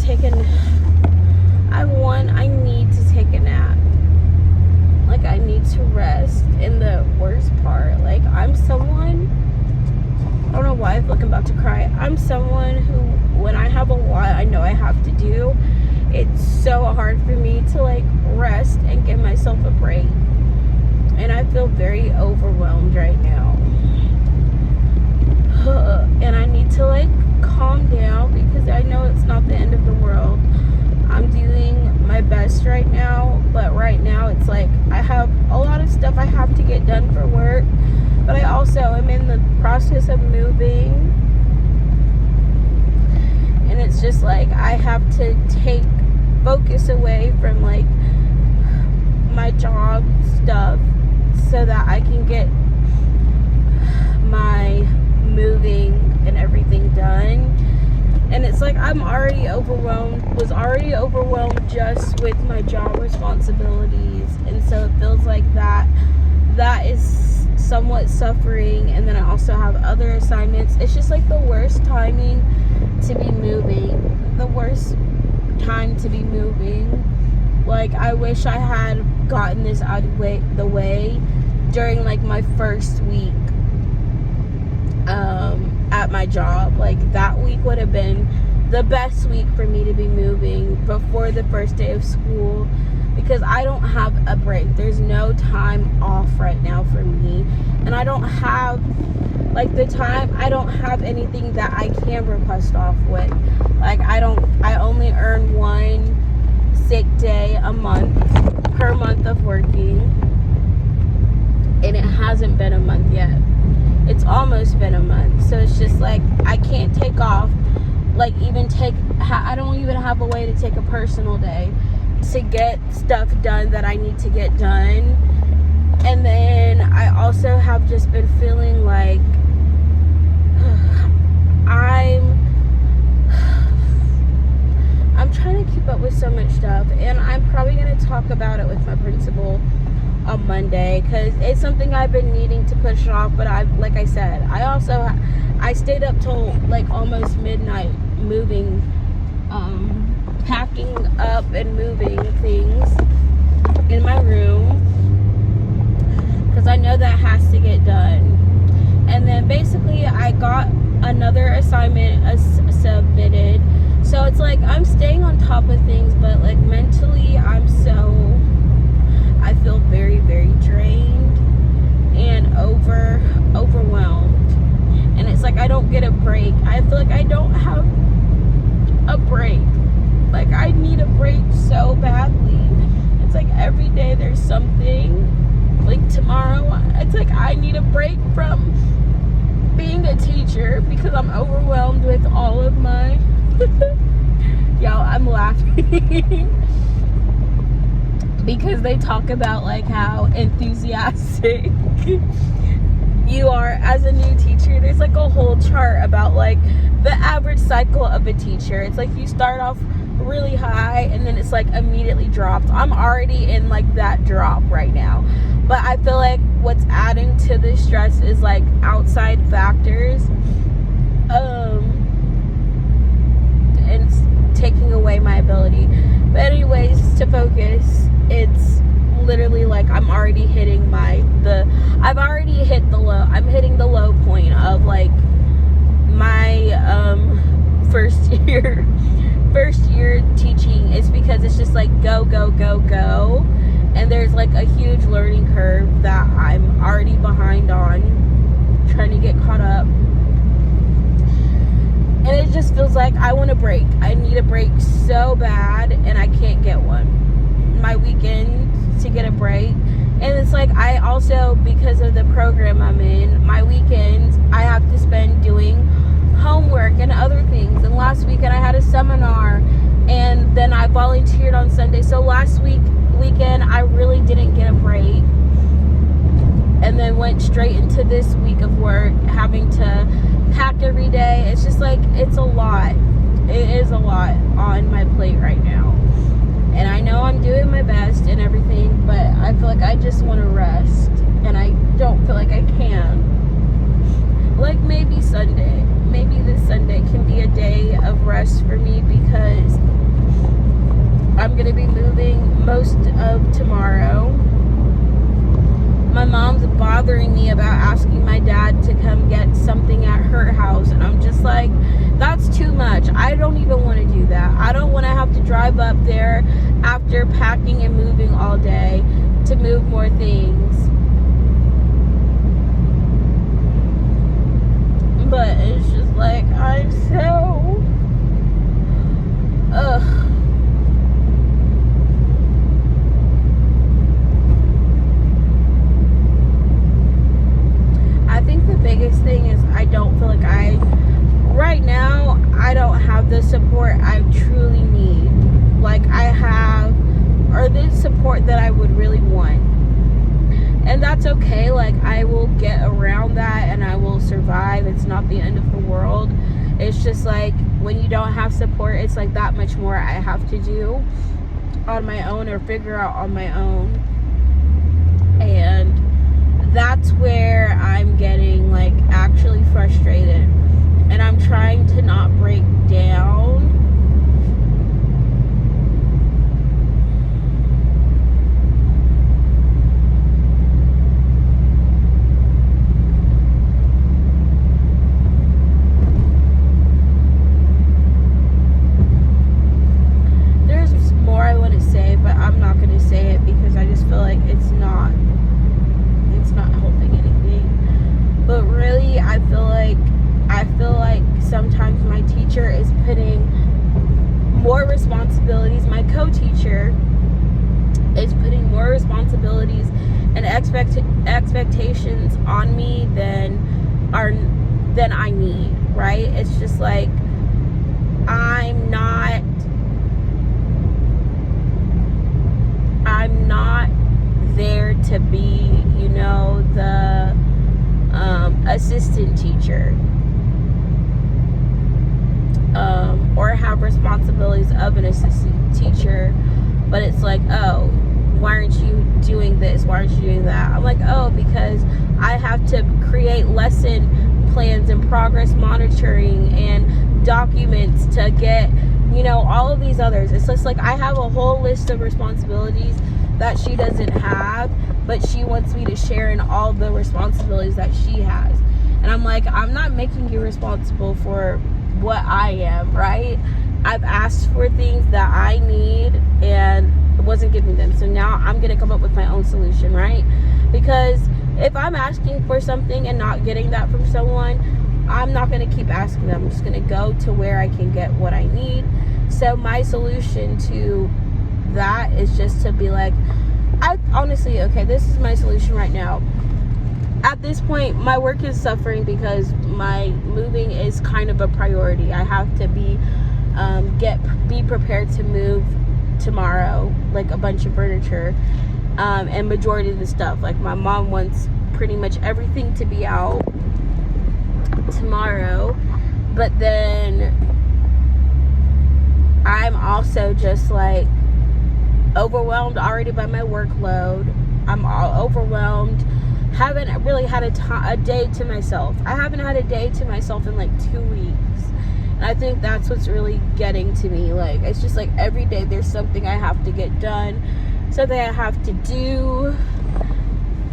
take I need to take a nap. Like, I need to rest. And the worst part, like, I'm someone, I don't know why I feel like I'm about to cry. I'm someone who, when I have a lot I know I have to do, it's so hard for me to, like, rest and give myself a break. And I feel very overwhelmed right now. And I need to, like, calm down, because I know it's not the end of the world. I'm doing my best right now, but right now it's like I have a lot of stuff I have to get done for work, but I also am in the process of moving, and it's just like I have to take focus away from, like, my job stuff so that I can get my moving and everything done. And it's like I'm already was already overwhelmed just with my job responsibilities, and so it feels like that is somewhat suffering. And then I also have other assignments. It's just like the worst timing to be moving, the worst time to be moving. Like, I wish I had gotten this out of the way during, like, my first week at my job. Like, that week would have been the best week for me to be moving before the first day of school, because I don't have a break. There's no time off right now for me, and I don't have, like, I don't have anything that I can request off with. Like, I only earn one sick day per month of working, and it hasn't been a month yet. It's almost been a month. So it's just like I can't take off, like, I don't even have a way to take a personal day to get stuff done that I need to get done. And then I also have just been feeling like I'm trying to keep up with so much stuff, and I'm probably going to talk about it with my principal on Monday, because it's something I've been needing to push off. But like I said, I stayed up till, like, almost midnight moving, packing up and moving things in my room, because I know that has to get done. And then basically I got another assignment submitted, so it's like I'm staying on top of things, but, like, mentally I feel very, very drained and overwhelmed. And it's like I don't get a break. I feel like I don't have a break. Like, I need a break so badly. It's like every day there's something. Like, tomorrow, it's like I need a break from being a teacher, because I'm overwhelmed with all of my y'all, I'm laughing because they talk about, like, how enthusiastic you are as a new teacher. There's, like, a whole chart about, like, the average cycle of a teacher. It's like you start off really high, and then it's, like, immediately drops. I'm already in, like, that drop right now. But I feel like what's adding to the stress is, like, outside factors. And it's taking away my ability. But anyways, to focus, it's literally like I'm already hitting I've already hit the low. I'm hitting the low point of, like, my first year teaching. Is because it's just like go, and there's, like, a huge learning curve that I'm already behind on, trying to get caught up. And it just feels like I want a break. I need a break so bad, and I can't get one. My weekend to get a break. And it's like I also, because of the program I'm in, my weekends I have to spend doing homework and other things. And last weekend I had a seminar, and then I volunteered on Sunday. So last weekend I really didn't get a break, and then went straight into this week of work, having to pack every day. It's just like, it's a lot. It is a lot on my plate right now, and I know I'm doing my best and everything, but I feel like I just want to rest, and I don't feel like I can. Like, maybe this Sunday can be a day of rest for me because I'm going to be moving most of tomorrow. My mom's bothering me about asking my dad to come get something at her house, and I'm just like, that's too much. I don't even want to do that. I don't want to have to drive up there after packing and moving all day to move more things. But it's just like, I'm so I think the biggest thing is I don't feel like right now I don't have the support I truly need. Like I have, or the support that I would really want. And that's okay. Like I will get around that and I will survive. It's not the end of the world. It's just like when you don't have support, it's like that much more I have to do on my own or figure out on my own. And that's where I'm getting like actually frustrated. And I'm trying to not break down. Sometimes my teacher is putting more responsibilities, my co-teacher is putting more responsibilities and expectations on me than I need, right? It's just like I'm not there to be, the assistant teacher. Or have responsibilities of an assistant teacher, but it's like, oh, why aren't you doing this? Why aren't you doing that? I'm like, oh, because I have to create lesson plans and progress monitoring and documents to get, all of these others. It's just like I have a whole list of responsibilities that she doesn't have, but she wants me to share in all the responsibilities that she has. And I'm like, I'm not making you responsible for what I am, right? I've asked for things that I need and wasn't giving them. So now I'm going to come up with my own solution, right? Because if I'm asking for something and not getting that from someone, I'm not going to keep asking them. I'm just going to go to where I can get what I need. So my solution to that is just to be like, this is my solution right now. At this point, my work is suffering because my moving is kind of a priority. I have to be prepared to move tomorrow, like a bunch of furniture, and majority of the stuff. Like my mom wants pretty much everything to be out tomorrow, but then I'm also just like overwhelmed already by my workload. I'm all overwhelmed. Haven't really had a day to myself. I haven't had a day to myself in like 2 weeks. And I think that's what's really getting to me. Like, it's just like every day there's something I have to get done, something I have to do.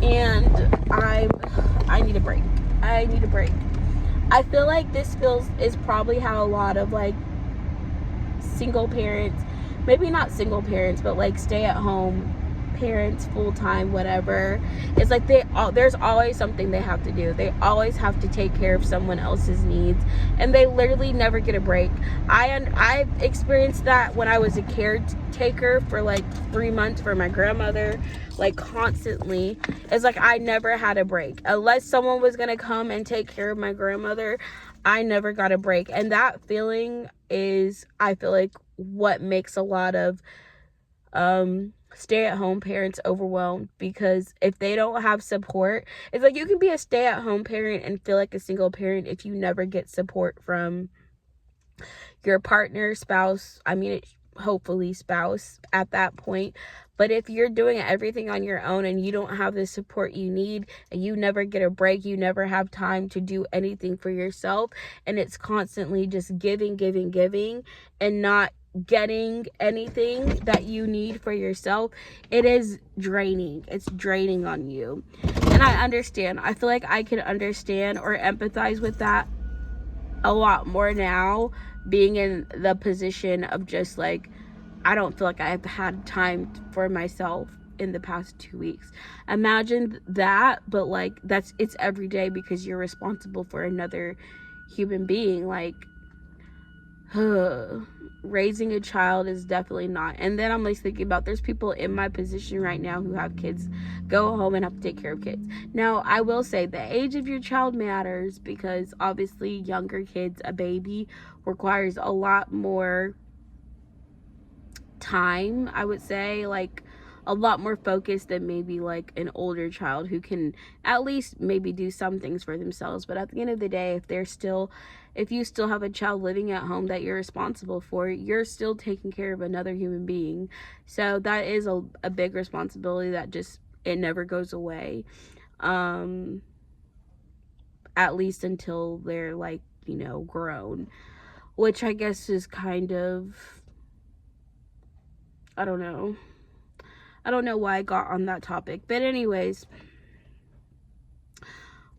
And I need a break. I need a break. I feel like this is probably how a lot of like single parents, maybe not single parents, but like stay at home parents, full-time, whatever, it's like there's always something they have to do. They always have to take care of someone else's needs, and they literally never get a break. I experienced that when I was a caretaker for like 3 months for my grandmother, like constantly. It's like I never had a break. Unless someone was gonna come and take care of my grandmother, I never got a break. And that feeling is, I feel like, what makes a lot of stay-at-home parents overwhelmed, because if they don't have support, it's like you can be a stay-at-home parent and feel like a single parent if you never get support from your partner, spouse. I mean, hopefully spouse at that point. But if you're doing everything on your own and you don't have the support you need, and you never get a break, you never have time to do anything for yourself, and it's constantly just giving and not getting anything that you need for yourself, it is draining. It's draining on you. And I understand. I feel like I can understand or empathize with that a lot more now, being in the position of just like, I don't feel like I've had time for myself in the past 2 weeks. Imagine that, but like it's every day because you're responsible for another human being. Like, raising a child is definitely not. And then I'm like thinking about, there's people in my position right now who have kids, go home and have to take care of kids. Now, I will say the age of your child matters, because obviously younger kids, a baby, requires a lot more time, I would say, like a lot more focus than maybe like an older child who can at least maybe do some things for themselves. But at the end of the day, if you still have a child living at home that you're responsible for, you're still taking care of another human being. So that is a big responsibility that just, it never goes away, at least until they're like, grown, which I guess is kind of, I don't know why I got on that topic. But anyways,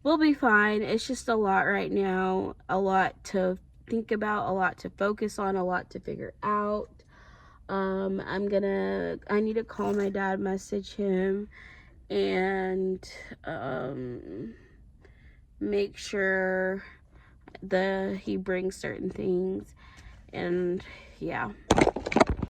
we'll be fine. It's just a lot right now. A lot to think about, a lot to focus on, a lot to figure out. I need to call my dad, message him, and make sure he brings certain things. And yeah.